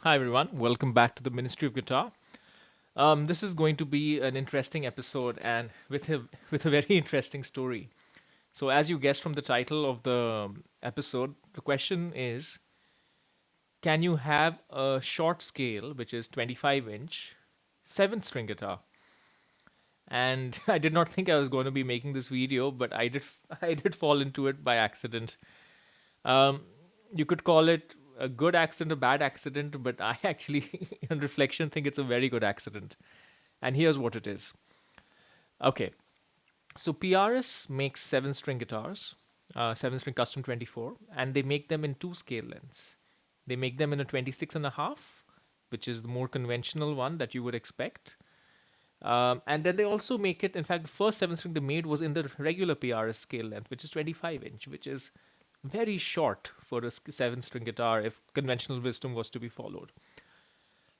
Hi everyone, welcome back to the Ministry of Guitar. This is going to be an interesting episode and with a very interesting story. So, as you guessed from the title of the episode, the question is: can you have a short scale, which is 25-inch, seven-string guitar? And I did not think I was going to be making this video, but I did. I did fall into it by accident. Um, you could call it a good accident, a bad accident, but I actually, in reflection, think it's a very good accident. And here's what it is. Okay, so PRS makes seven-string guitars, seven-string custom 24, and they make them in two scale lengths. They make them in a 26 and a half, which is the more conventional one that you would expect. And then they also make it, in fact, the first seven string they made was in the regular PRS scale length, which is 25-inch, which is very short for a seven string guitar if conventional wisdom was to be followed.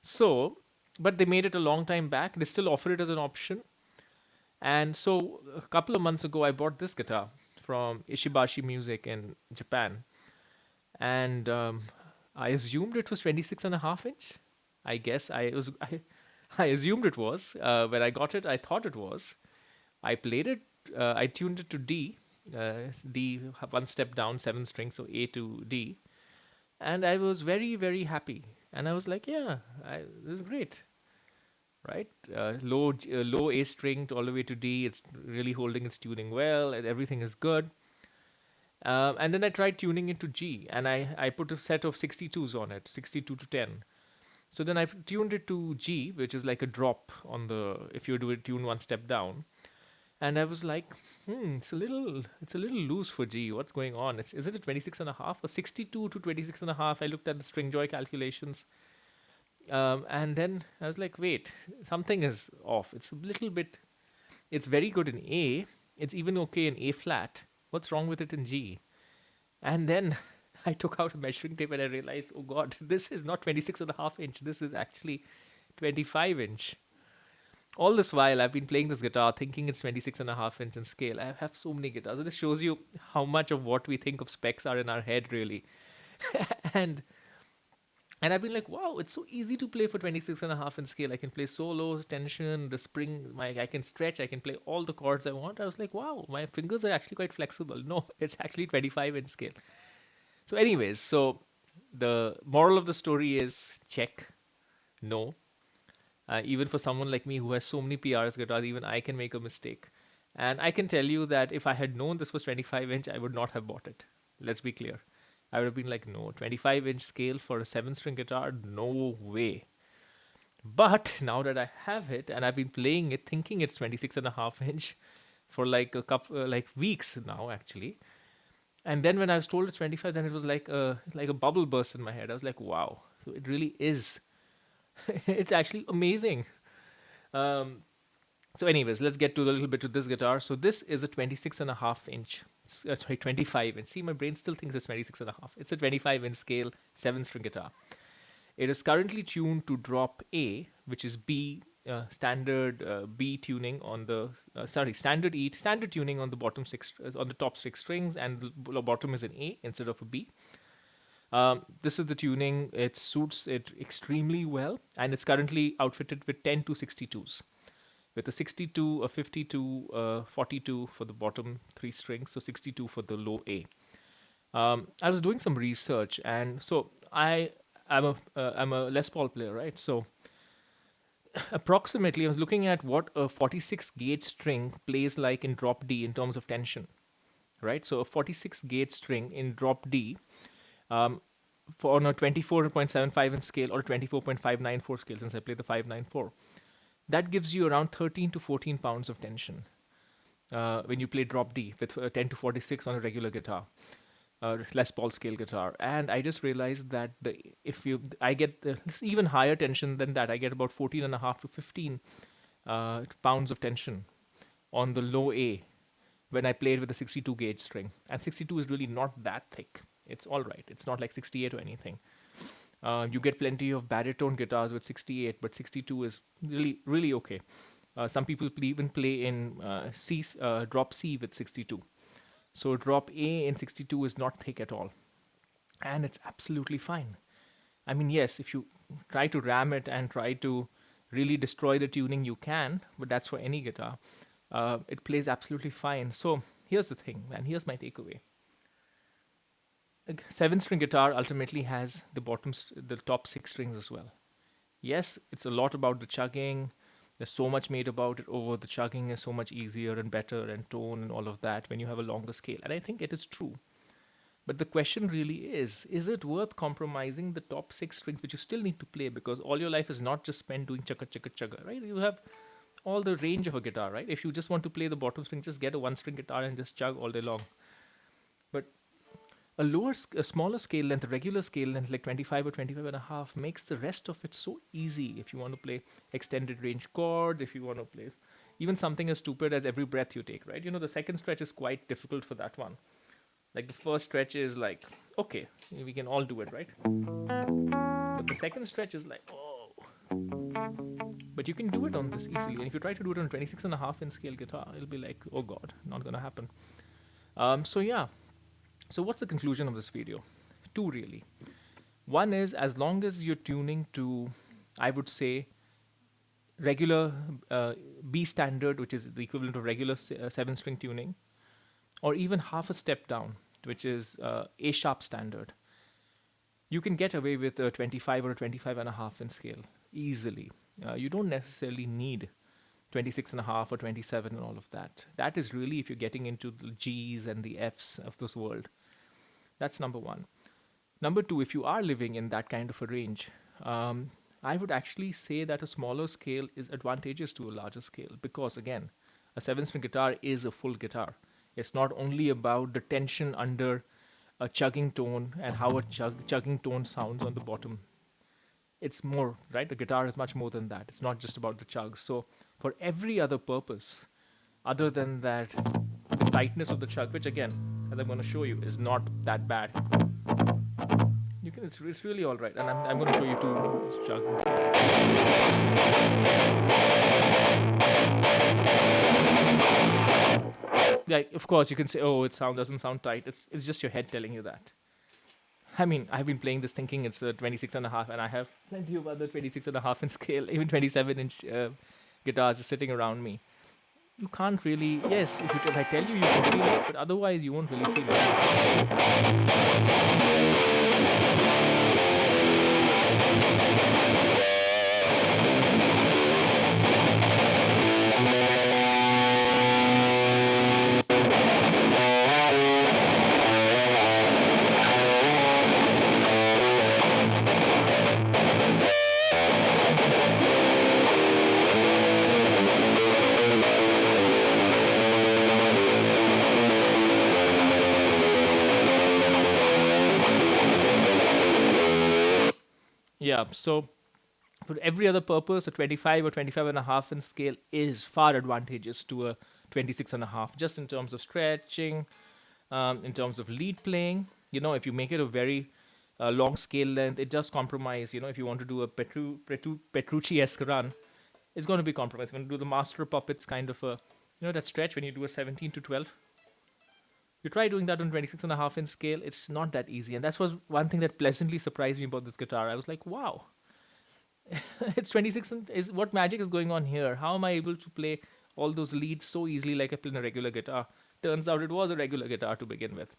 So, but they made it a long time back. They still offer it as an option. And so, a couple of months ago, I bought this guitar from Ishibashi Music in Japan. And I assumed it was 26 and a half inch. I guess I assumed it was. When I got it, I thought it was. I played it. I tuned it to D, D one step down, seven strings, so A to D, and I was very very happy. And I was like, yeah, this is great, right? Low A string to all the way to D. It's really holding its tuning well, and everything is good. And then I tried tuning it to G, and I put a set of 62s on it, 62 to 10. So then I tuned it to G, which is like a drop on the if you do it tune one step down. And I was like, it's a little loose for G. What's going on? Is it a 26 and a half or 62 to 26 and a half? I looked at the string joy calculations. And then I was like, wait, something is off. It's very good in A. It's even okay in A flat. What's wrong with it in G? And then I took out a measuring tape and I realized, oh God, this is not 26 and a half inch. This is actually 25-inch. All this while I've been playing this guitar thinking it's 26 and a half inch in scale. I have so many guitars. It just shows you how much of what we think of specs are in our head really. and and I've been like, wow, it's so easy to play for 26 and a half in scale. I can play solos, tension, the spring, I can stretch, I can play all the chords I want. I was like, wow, my fingers are actually quite flexible. No, it's actually 25 in scale. So anyways, so the moral of the story is check. No, even for someone like me who has so many PRS guitars, even I can make a mistake. And I can tell you that if I had known this was 25-inch, I would not have bought it. Let's be clear. I would have been like, no, 25-inch scale for a seven string guitar? No way. But now that I have it and I've been playing it thinking it's 26 and a half inch for like a couple, like weeks now actually. And then when I was told it's 25, then it was like a bubble burst in my head. I was like, wow. So it really is. It's actually amazing. Um, So, anyways, let's get to a little bit to this guitar. So, this is a 26 and a half inch, sorry, 25 inch. See, my brain still thinks it's 26 and a half. It's a 25 inch scale, seven string guitar. It is currently tuned to drop A, which is B, standard B tuning on the, standard E, standard tuning on the bottom six, on the top six strings, and the bottom is an A instead of a B. This is the tuning. It suits it extremely well, and it's currently outfitted with 10 to 62s with a 62, a 52, 42 for the bottom three strings, so 62 for the low A. I was doing some research, and so I'm a Les Paul player, right? So approximately, I was looking at what a 46 gauge string plays like in drop D in terms of tension, right? So a 46 gauge string in drop D um, for on a 24.75 inch scale or 24.594 scale, since I play the 594, that gives you around 13 to 14 pounds of tension when you play drop D with 10 to 46 on a regular guitar, Les Paul scale guitar. And I just realized that the if you I get even higher tension than that. I get about 14 and a half to 15 pounds of tension on the low A when I played with a 62 gauge string. And 62 is really not that thick. It's all right. It's not like 68 or anything. You get plenty of baritone guitars with 68, but 62 is really, really okay. Some people even play in drop C with 62. So drop A in 62 is not thick at all. and it's absolutely fine. I mean, yes, if you try to ram it and try to really destroy the tuning, you can, but that's for any guitar. It plays absolutely fine. So here's the thing, and here's my takeaway. A seven-string guitar ultimately has the top six strings as well. Yes, it's a lot about the chugging. There's so much made about it. Over the chugging is so much easier and better, and tone and all of that when you have a longer scale. And I think it is true. But the question really is it worth compromising the top six strings, which you still need to play because all your life is not just spent doing chugga chugga chugga, right? You have all the range of a guitar, right? If you just want to play the bottom string, just get a one string guitar and just chug all day long. But a smaller scale length, a regular scale length like 25 or 25 and a half makes the rest of it so easy if you want to play extended range chords, if you want to play even something as stupid as every breath you take, right? The second stretch is quite difficult for that one. Like the first stretch is like, okay, we can all do it, right? But the second stretch is like, oh. But you can do it on this easily. And if you try to do it on 26 and a half in scale guitar, it'll be like, oh God, not gonna happen. So yeah. So what's the conclusion of this video? Two really. One is as long as you're tuning to, I would say, regular B standard, which is the equivalent of regular seven string tuning, or even half a step down, which is A sharp standard, you can get away with a 25 or a 25 and a half in scale easily. You don't necessarily need 26 and a half or 27 and all of that. That is really if you're getting into the G's and the F's of this world. That's number one. Number two, if you are living in that kind of a range, I would actually say that a smaller scale is advantageous to a larger scale because, again, a seven string guitar is a full guitar. It's not only about the tension under a chugging tone and how a chugging tone sounds on the bottom. It's more, right? A guitar is much more than that. It's not just about the chugs. So, for every other purpose, other than that, the tightness of the chug, which again, as I'm going to show you, is not that bad. It's really all right, and I'm going to show you two chug. Yeah, of course you can say, oh, it doesn't sound tight. It's just your head telling you that. I mean, I've been playing this thinking it's a 26 and a half, and I have plenty of other 26 and a half in scale, even 27-inch guitars sitting around me. You can't really, yes, if I tell you, you can feel it, but otherwise you won't really feel it. Yeah, so for every other purpose, a 25 or 25 and a half in scale is far advantageous to a 26 and a half, just in terms of stretching, in terms of lead playing. If you make it a very long scale length, it does compromise. If you want to do a Petrucci-esque run, it's going to be compromised. When you do the master puppets kind of that stretch when you do a 17 to 12, you try doing that on 26 and a half in scale, it's not that easy. And that was one thing that pleasantly surprised me about this guitar. I was like, wow, it's 26 and is what magic is going on here? How am I able to play all those leads so easily like I play in a regular guitar? Turns out it was a regular guitar to begin with.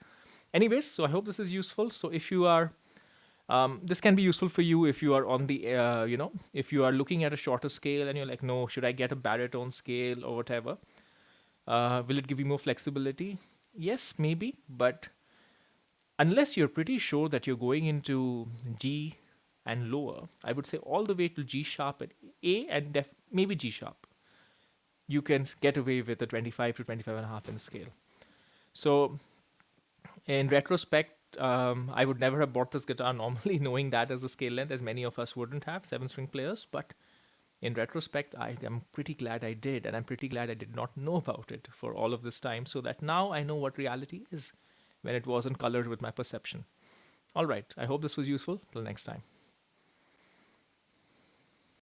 Anyways, so I hope this is useful. So if you are this can be useful for you if you are on the if you are looking at a shorter scale and you're like, no, should I get a baritone scale or whatever? Will it give you more flexibility? Yes, maybe, but unless you're pretty sure that you're going into G and lower, I would say all the way to G sharp and A and maybe G sharp, you can get away with a 25 to 25 and a half in scale. So, in retrospect, I would never have bought this guitar normally, knowing that as a scale length, as many of us wouldn't have, seven string players. But in retrospect, I am pretty glad I did, and I'm pretty glad I did not know about it for all of this time, so that now I know what reality is when it wasn't colored with my perception. All right, I hope this was useful. Till next time.